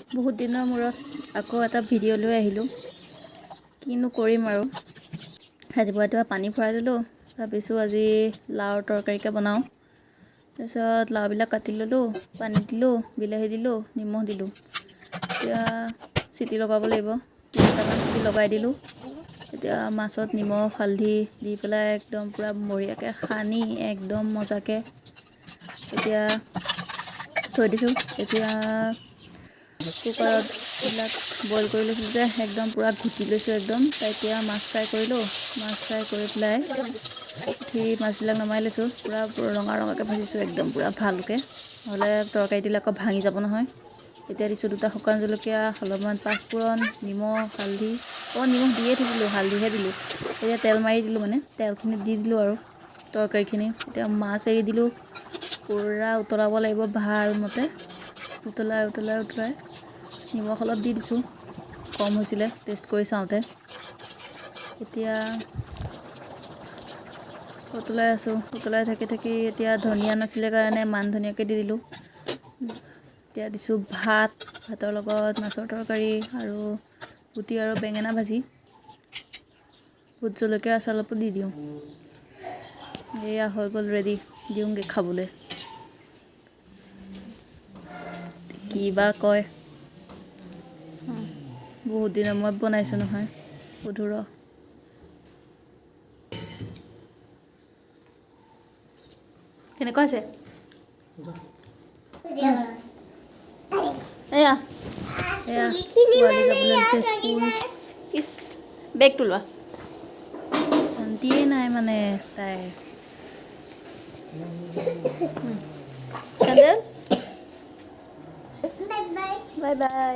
বহুত দিনৰ মূৰত আকৌ এটা ভিডিঅ' লৈ আহিলোঁ। কিনো কৰিম আৰু ৰাতিপুৱা পানী ভৰাই দিলোঁ। ভাবিছোঁ আজি লাওৰ তৰকাৰীকে বনাওঁ। তাৰপিছত লাওবিলাক কাটি ল'লোঁ, পানী দিলোঁ, বিলাহী দিলোঁ, নিমখ দিলোঁ। এতিয়া চিটি লগাব লাগিব। 3টামান চিটি লগাই দিলোঁ। এতিয়া মাছত নিমখ হালধি দি পেলাই একদম পূৰা বঢ়িয়াকৈ সানি একদম মজাকৈ এতিয়া থৈ দিছোঁ। এতিয়া কুকাৰত এইবিলাক বইল কৰি লৈছিলোঁ যে একদম পূৰা ঘুটি লৈছোঁ একদম। এতিয়া মাছ ফ্ৰাই কৰিলোঁ। মাছ ফ্ৰাই কৰি পেলাই মাছবিলাক নমাই লৈছোঁ। পূৰা ৰঙা ৰঙাকৈ ভাজিছোঁ একদম পূৰা ভালকৈ, নহ'লে তৰকাৰী দিলে আকৌ ভাঙি যাব নহয়। এতিয়া দিছোঁ 2টা শুকান জলকীয়া, অলপমান পাঁচফোৰণ, নিমখ হালধি, নিমখ দিয়ে থৈছিলোঁ, হালধিহে দিলোঁ। এতিয়া তেল মাৰি দিলোঁ, মানে তেলখিনি দি দিলোঁ আৰু তৰকাৰীখিনি। এতিয়া মাছ এৰি দিলোঁ। পূৰা উতলাব লাগিব ভালমতে। উতলাই নিমখ অলপ দি দিছোঁ, কম হৈছিলে টেষ্ট কৰি চাওঁতে। এতিয়া উতলাই থাকি এতিয়া ধনিয়া নাছিলে কাৰণে মান ধনিয়াকৈ দি দিলোঁ। এতিয়া দিছোঁ ভাতৰ লগত মাছৰ তৰকাৰী আৰু গুটি আৰু বেঙেনা ভাজি, ভোট জলকীয়া আচাৰ অলপো দি দিওঁ। এয়া হৈ গ'ল ৰেডি, দিওঁগৈ খাবলৈ। কি বা কয়, বহুত দিনৰ মূৰত বনাইছোঁ নহয়। সুধো ৰ। কেনেকুৱা হৈছে? এয়া পোৱালি যাবলৈ লৈছে স্কুল। বেগটো লোৱা। শান্তিয়ে নাই মানে তাইৰ। Sandal bye bye.